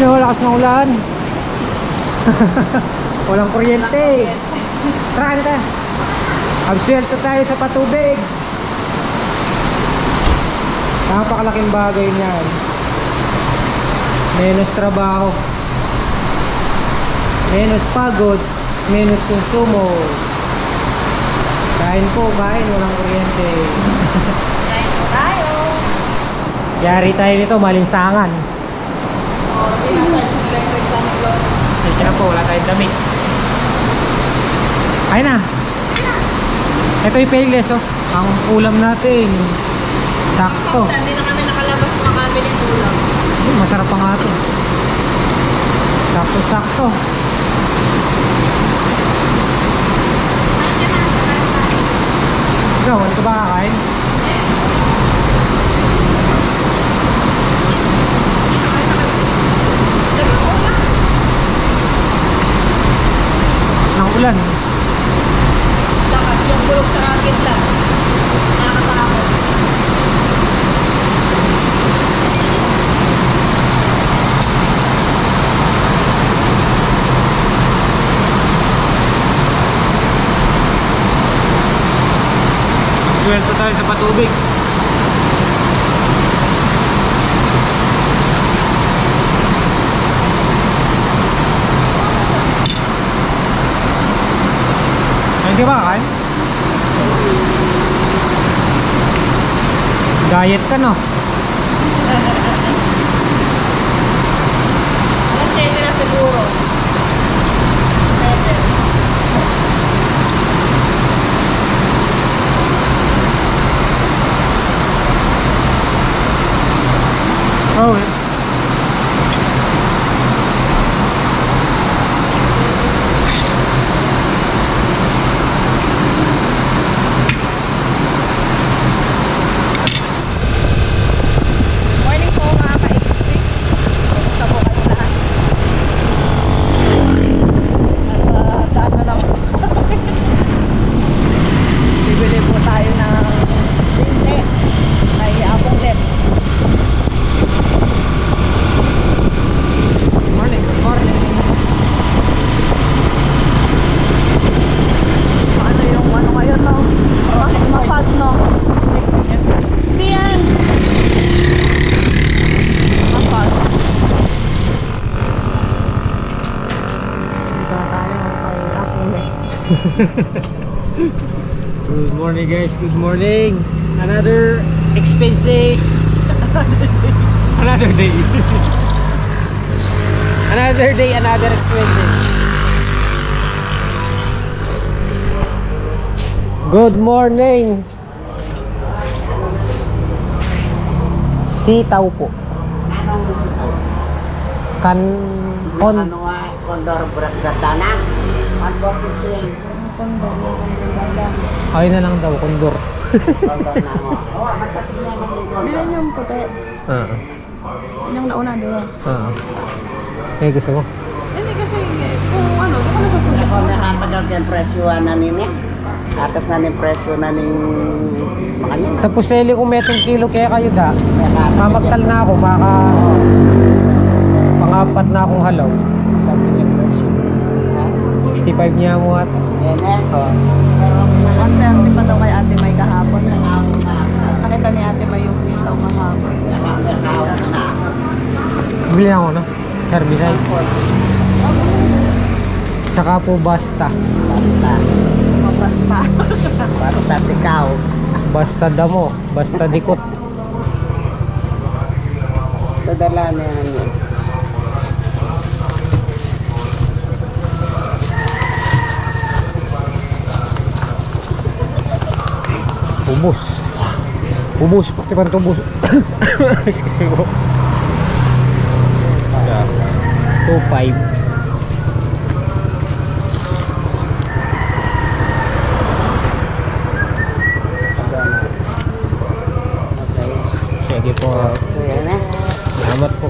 oh, lakas ng ulan. Walang kuryente. Tara, ano tayo? Absuelto tayo sa patubig. Napakalaking bagay niyan. Menos trabaho, menos pagod, menos konsumo. Kain po, kain, walang kuryente. Kain po tayo. Yari tayo nito, malinsangan. Kasi na po, wala tayong damit. Kain na. Ito yung payless, oh. Ang ulam natin. Sakto. Hindi na kami nakalabas makabili ng ulam. Masarap pa nga ito. Sakto-sakto. Ikaw, ano ka ba kakain? Ang ulan. Lakas yung bulog sa akin lang. Nakakatakot. Swelto tayo sa patubig. Hindi ba kain? Diet ka, no? Alas 7 na siguro. 7. Oh, eh. Morning po mga ka-extreme. Kumusta po kayo lahat? At daan na naman. Bibili po tayo ng binte kay Apong Lep. Morning, good morning. Ano yung ano ngayon, no? Mafag, no? Hindi yan. Mafag. Dito tayo kay Apong Lep. Good morning, guys. Good morning. Another expenses. Another day. Another day, another expenses. Good morning. Sitaw po. Anong gusto ko? Kon Ano nga, kondor berat-beratana? Ang positing. ay na lang daw kondor. Kondor na mo. Oh, masakit na naman yung kondor. Bilhin yung puti. Yung nauna, di ba? Eh, gusto mo? Hindi kasi, kung ano, di ko nasusulit. Ako nakatagal yung presyoan na nini. Atas na ning presyo na ning makanya. Tapos seli kung metong kilo kaya kayo da. Mamagtal na ako, pangapat na akong halaw. Sabi niya presyo. Ha? 65 niya mo at Yan eh. Oo. Pero 130 pa daw kay Ate May kahapon. ako na. Nakita ni Ate May yung sitaw kahapon. Nakakahawak na ako. bili ako, no? Herbicide. Tsaka po basta. Basta. Mabasta. Basta ikaw. Basta damo. Basta dikot. Dadala na yan yun. Ubus. Ubus. Pati pa ito ubus. Excuse me po. 2.5. Sige po. Gusto yan eh. Salamat po.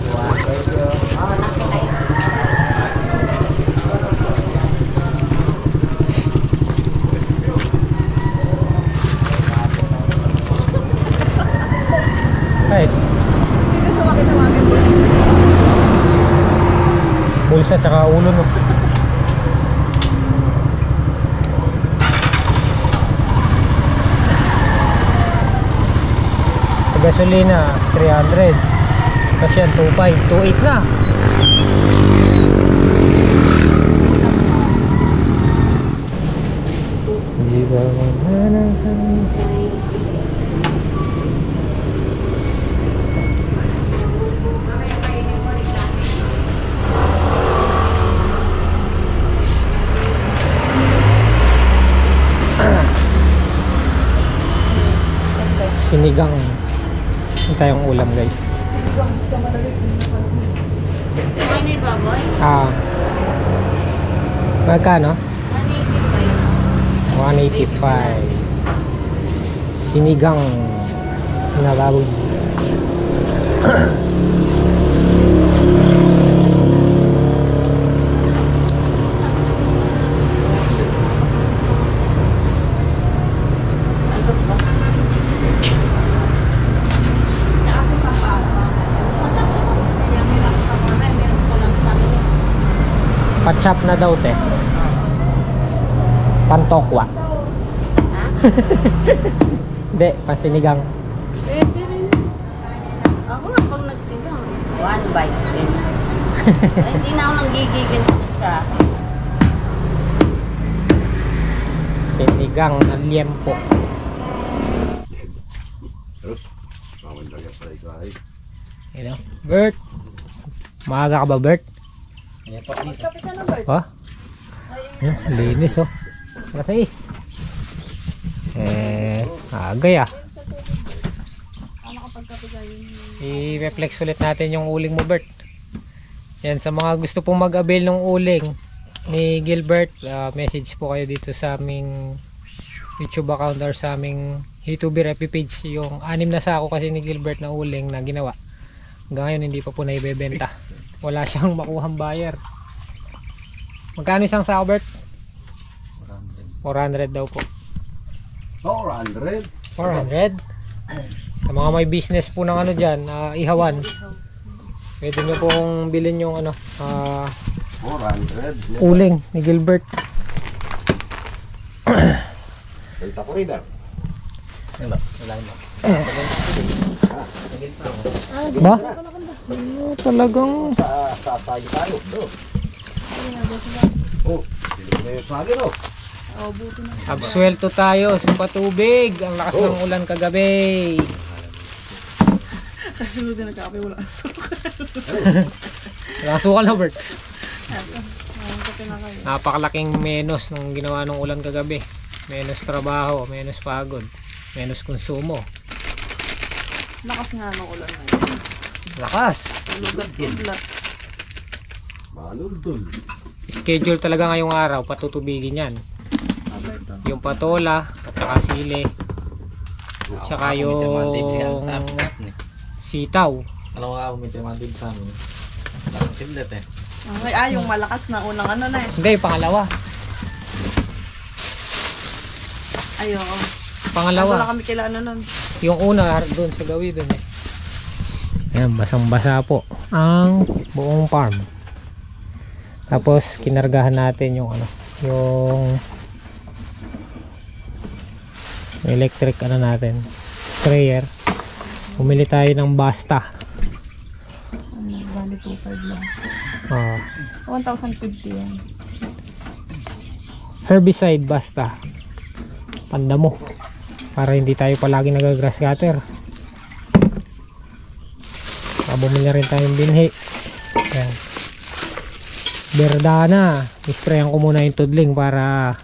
Hey. Hindi ka sumakit sa mami, boss. pusa tsaka ulo no. Sa gasolina 300. Kasi yan 2.5, 2.8 na. Di ba sinigang. Ito tayong ulam guys. Ay, ni baboy. Magkano? 185. 185. Sinigang na baboy. Patchap na daw te. Pantokwa. Hindi, pasinigang. Pwede rin. Ako nga pag nagsigang. 1 bite din. Ay, hindi na ako nanggigigil sa kutsa. Sinigang na liempo. You know, Bert. Maaga ka ba, Bert? Magkape ka na, Bert. Ha? Linis oh. Alas 6. Agay ah. Ano kapag kape kayo? I-reflex ulit natin yung uling mo, Bert. Yan, sa mga gusto pong mag-avail ng uling ni Gilbert, message po kayo dito sa aming YouTube account or sa aming YouTuber FB page. Yung 6 na sako kasi ni Gilbert na uling na ginawa. Hanggang ngayon hindi pa po naibebenta. Wala siyang makuhang buyer. Magkano isang sako, Bert? 400 daw po. 400? 400? Sa mga may business po ng ano dyan, ihawan, pwede nyo pong bilhin yung ano, 400? uling ni Gilbert. Benta ko rin ah. Ba? Talagang Tayo. Oh, hindi ko na yung sagi no? absuelto tayo sa patubig. Ang lakas ng ulan kagabi. Kasi hindi nagkape, wala asukal. Walang sukal na, Bert. Kape na kayo. Napakalaking menos nung ginawa ng ulan kagabi. Menos trabaho, menos pagod, menos konsumo. Lakas nga ng ulan na yun. Lakas. Lugat kidlat. Malundol. Schedule talaga ngayong araw, patutubigin yan. Yung patola, at saka sili, at saka yung sitaw. Alam mo nga, may timandib sa amin. Parang simlet eh. Okay, yung malakas na unang ano na eh. Hindi, pangalawa. Ayo. Pangalawa. Wala kami kailan ano nun. Yung una, doon sa gawi doon eh. Ayan, basang-basa po ang buong farm. Tapos, kinargahan natin yung ano, yung electric ano natin, sprayer. Bumili tayo ng Basta. Bali 2.5 lang. 1,050 yan. Herbicide Basta. Pandamo. Para hindi tayo palagi nag-grass cutter. Bumili rin tayong binhi. Ayan. Berdana. Isprayan ko muna yung tudling para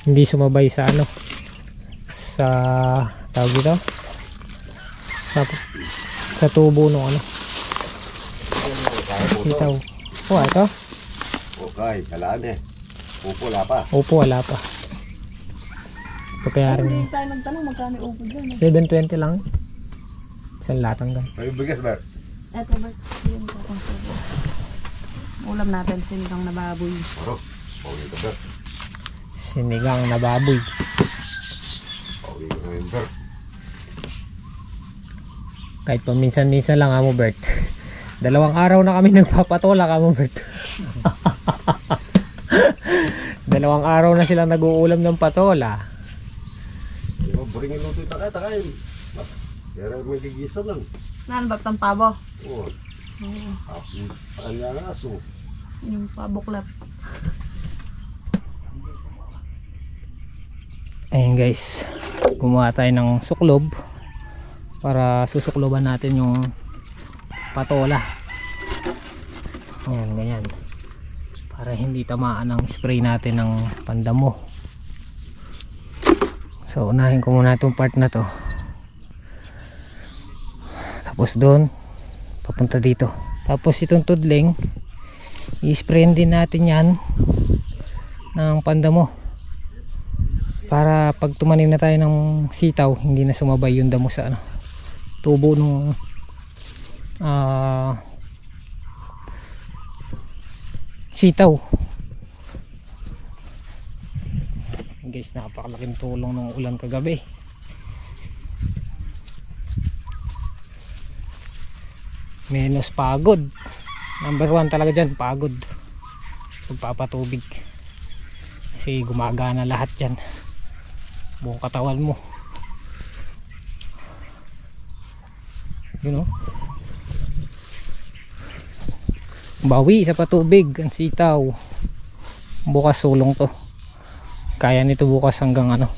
hindi sumabay sa ano, sa tawag dito, sa tubo ng ano, sitaw. Oh, ito. Okay, kalaan eh. Upo wala pa. Upo, wala pa. Papayarin Hindi niya. tayo nagtanong magkano upo dyan. 720 lang. Isang latang gan. May bigas ba? Eto ba? Yun ko kung ulam natin, sinigang na baboy. Ano? Pauwi ka ba? Sinigang na baboy. Pauwi ka rin ba? Kahit paminsan-minsan lang, Amo Bert. 2 araw na kami nagpapatola, Amo Bert. Dalawang araw na sila nag-uulam ng patola. Bringin luto ito kain. Pero may gigisa lang. Nan batang pabo. Oo. Ang nga aso. Yung pabuklat. Ayan guys, gumawa tayo ng suklob para susukloban natin yung patola. Ayan, ganyan. Para hindi tamaan ang spray natin ng pandamo. So unahin ko muna itong part na to. Tapos doon, papunta dito. Tapos itong tudling, i-sprayin din natin yan ng pandamo. Para pag tumanim na tayo ng sitaw, hindi na sumabay yung damo sa tubo nung sitaw. Guys, napakalaking tulong ng ulan kagabi. Menos pagod. Number 1 talaga dyan, pagod. Pagpapatubig. Kasi gumagana lahat dyan. Buong katawan mo. Yun o. Bawi sa patubig ang sitaw. Bukas sulong to. Kaya nito bukas hanggang 1,000.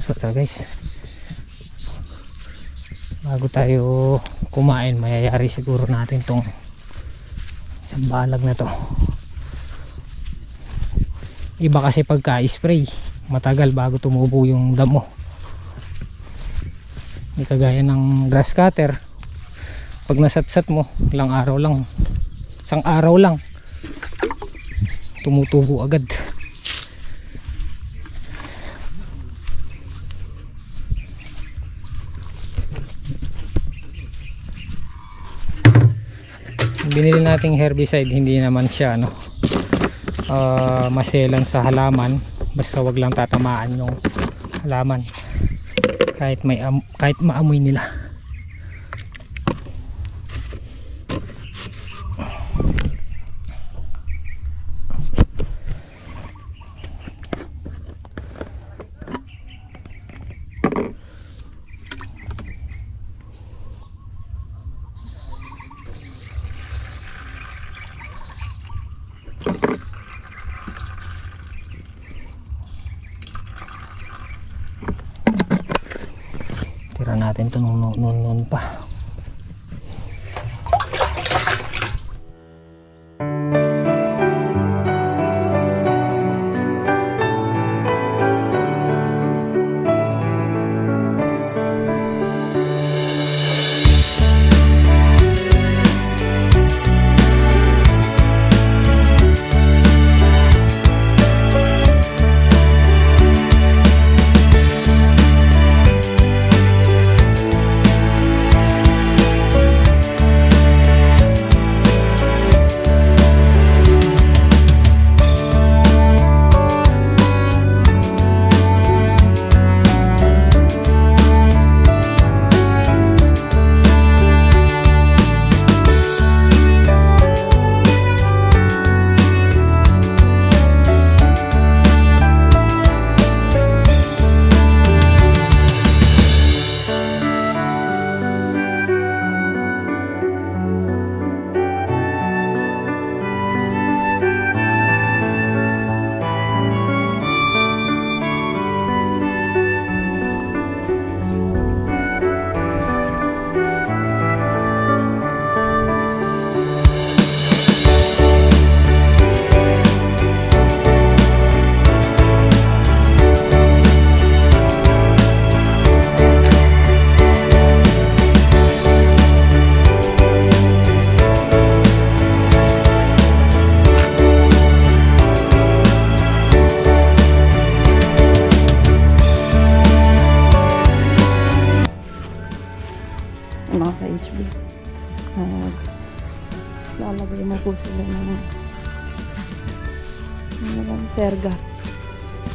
So ito guys, bago tayo kumain, mayayari siguro natin tong isang balag na to. Iba kasi pagka spray, matagal bago tumubo yung damo. Hindi kagaya ng grass cutter, pag nasatsat mo, ilang araw lang, isang araw lang tumutubo agad. Binili nating herbicide, hindi naman siya maselan sa halaman, basta wag lang tatamaan yung halaman kahit maamoy nila. Tira natin ito noon pa. Mga ka-HB, lalagay na po sila ng serga.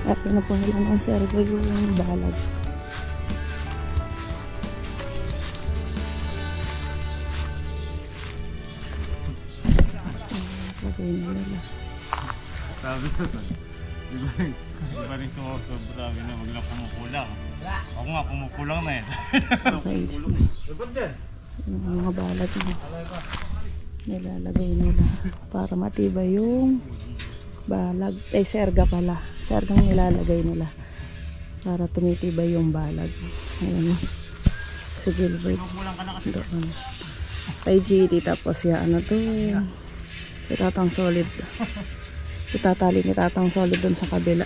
Lagay na po nila ng serga yung balag. Lagay nila. Sabi ko, iba rin sumusobra. Sabi na, wag lang kumukulang. Ako nga, kumukulang na eh. Okay. Yung mga balag na nilalagay nila para matibay yung balag. Ay, serga pala. Sergang nilalagay nila para tumitibay yung balag. Ayan. Si Gilbert. Doon. Kay GT tapos ya ano to. Itatang solid. Itatali ni tatang solid doon sa kabila.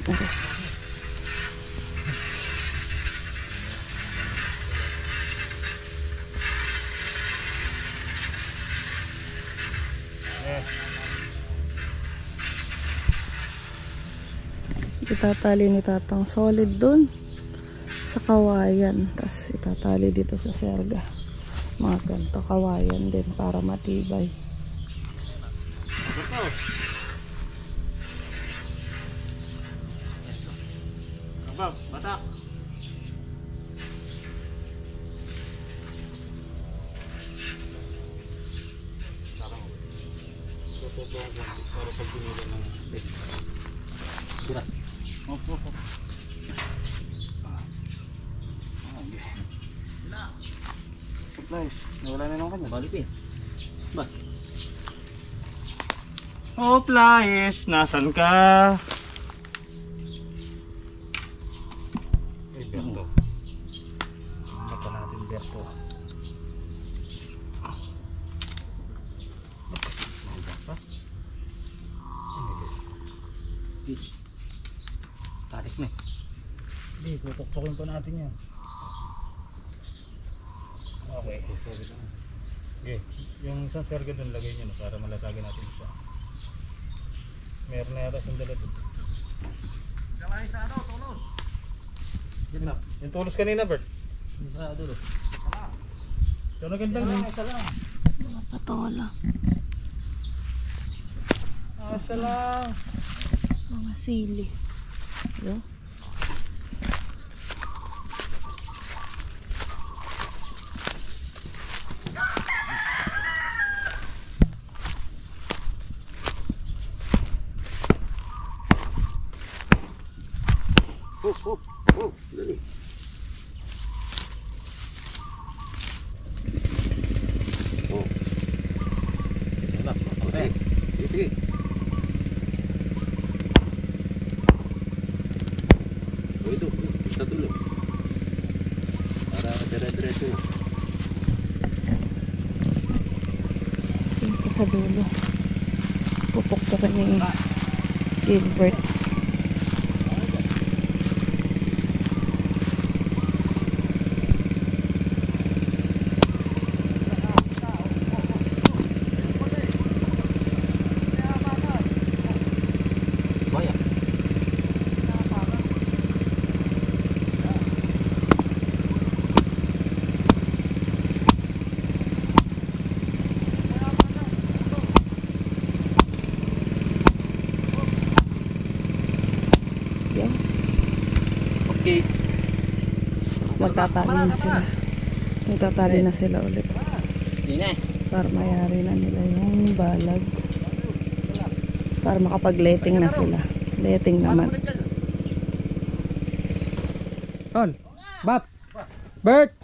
Okay. Itatali ni tatang solid dun sa kawayan, tapos itatali dito sa serga, mga ganito kawayan din para matibay. Abab, batak. Supplies. Nawala na naman kanya. Balik eh. Ba? Oh, Flies, nasan ka? Ay, Berto. Mata natin, Berto. Tarik na eh. Hindi, tutok-tokin pa natin yan. Okay. Okay. Yung isang serga doon, lagay nyo na para malatagin natin siya. Meron na yata siyang dala doon. Yan na. Yung tulos kanina, Bert. Yung sa dulo. Yung nagandang Patola. asa lang. Mga sili. Yo. Dali. Oh. Okay. Sige. Oh, ito. Sa dulo. Para dire-diretso na. Dito sa dulo. Pupuktukan ni Gilbert. Okay. Tapos magtatali na sila. Magtatali na sila ulit. Para mayari na nila yung balag. Para makapag-letting na sila. Letting naman. Tol, Bap, Bert.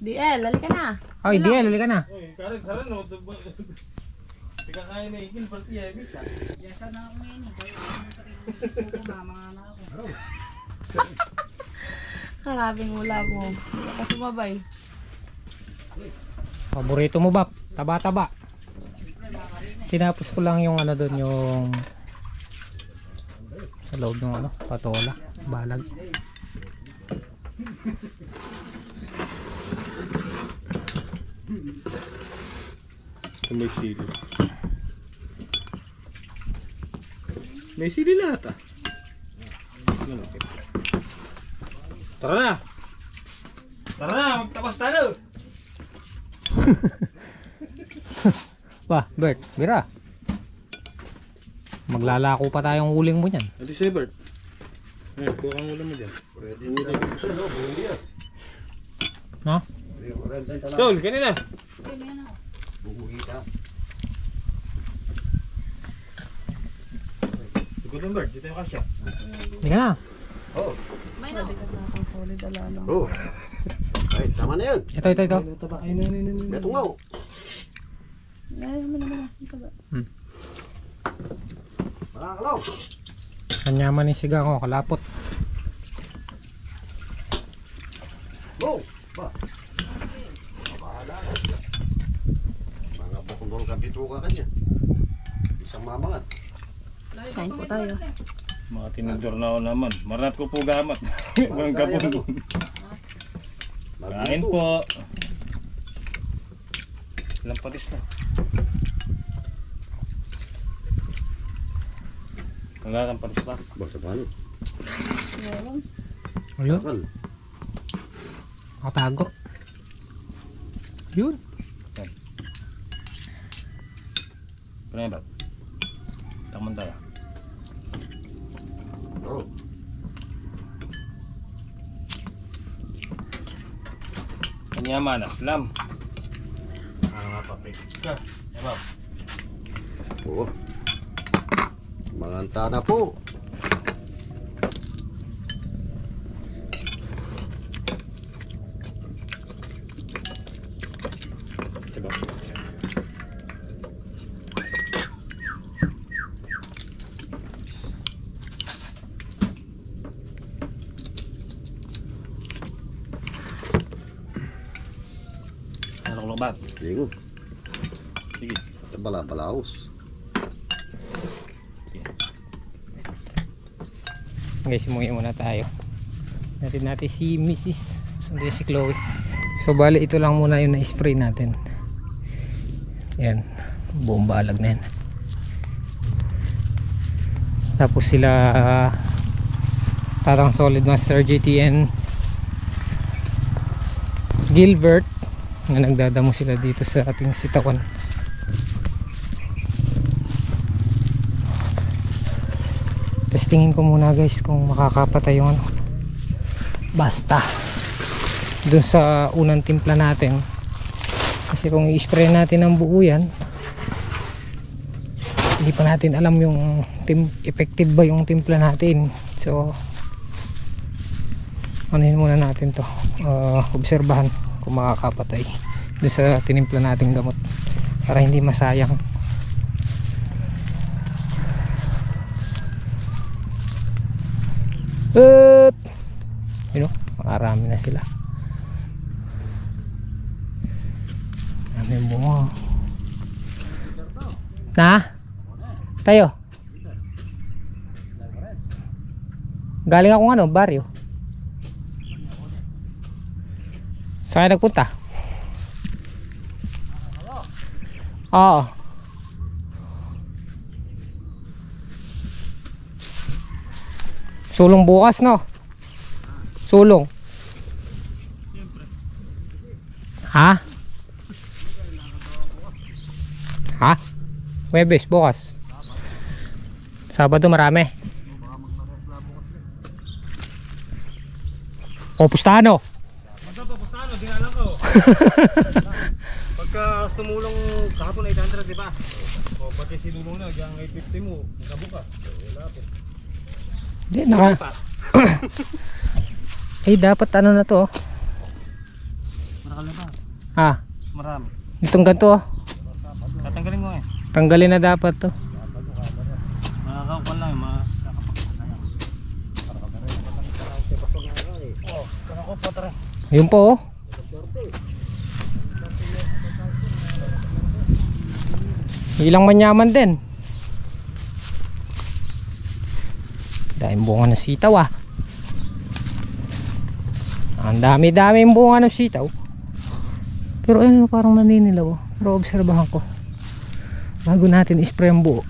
DL, lali ka na. Ay, DL, halika na. Oy, karan no. Tika kaya na igil pati eh. Karabing wala mo. Wala ka sumabay. Paborito mo, Bap? Taba-taba. Tinapos ko lang yung ano doon, yung sa loob ng ano, patola, balag. May sili. May sili lahat ah. Tara na! Tara na! Magtabas tayo! Ba, Bert, bira. Maglalako pa tayong uling mo niyan. Adi sa'yo, Bert. Kuha kang ulam mo dyan. Pwede nyo din ito, no? Buhay yan. No? Tol, kanina. Bumugita. Gutenberg, dito yung kasya. Hindi ka na. Oh. May na. Ang solid alalang. Oh. Ay, tama na yan. Ito. Ito nga. Oh. Ay, naman. Makakalaw. Kanyaman yung siga ko, kalapot. Go. Ba. Bahala na. Mga bukol ka dito ka kanya. Isang mamangat. Kain po tayo. Mga tinudor na ako naman. Marat ko po gamat. Mga kapon. Kain po. Ilang patis na. Wala kang patis pa. Basta paano? Ayun, Saan? nakatago. Yun. Kaya ba? Takman tayo. Oh. Kanyaman na. Lam. Mga paprika. Diba? Oo. Manganta na po. Diba? Ano ba? Sige. Sige. Bala-balaos. Guys, umuwi muna tayo. Natin si Mrs. Sundi si Chloe. So bali ito lang muna yung na-spray natin. Yan, buong balag na yan. Tapos sila parang Solid Master GTN Gilbert na nagdadamo sila dito sa ating sitawan. Testingin ko muna guys kung makakapatay yung ano. Basta dun sa unang timpla natin, kasi kung i-spray natin ang buo yan, hindi pa natin alam yung effective ba yung timpla natin. So anuhin muna natin to, obserbahan kung makakapatay dun sa tinimpla nating gamot para hindi masayang. Yun o, makarami na sila. Dami bunga. Na? Tayo? Galing akong ano, baryo. Saan kayo nagpunta? Oo. Sulong bukas, no? Sulong. Ha? Ha? Webes bukas. Sabado marami. O pustano. Pustano, dinalang ko. Pagka sumulong kahapon 800, di ba? O pati sinulong na, diyan 850 mo, nakabuka. Wala po. Hindi, naka... Eh, dapat ano na to, oh. Marakalaba. Ha? Marami. Itong ganito, oh. Tatanggalin mo eh. Tanggalin na dapat to. Makakakuan lang, Yun po, oh. Ilang manyaman din. Dahil bunga ng sitaw, ah. Ang dami-dami yung bunga ng sitaw. Pero ayun, parang naninilaw, oh. Pero obserbahan ko bago natin i-spray ang buo,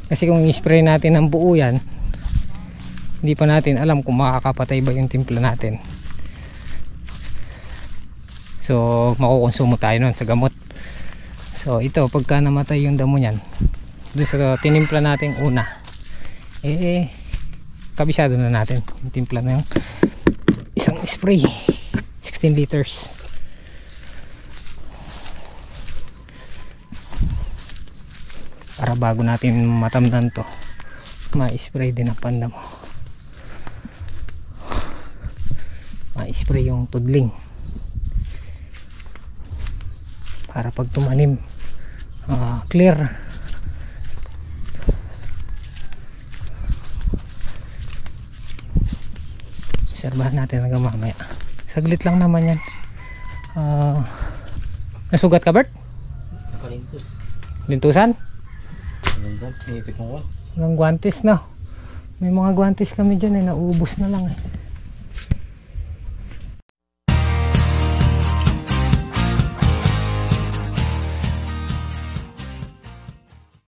kasi kung i-spray natin ang buo yan, hindi pa natin alam kung makakapatay ba yung timpla natin. So makukonsumo tayo nun sa gamot. So ito, pagka namatay yung damo nyan doon sa tinimpla natin una, eh kabisado na natin yung timpla na yung isang spray 16 liters. Para bago natin matamnan to, ma-spray din ang panda mo, ma-spray yung tudling para pag tumanim clear. Obserbahan natin hanggang mamaya. Saglit lang naman yan. Nasugat ka, Bert? Nakalintos. Lintusan? Nipit mo ko. Walang guantes na. May mga guantes kami dyan eh, naubos na lang eh.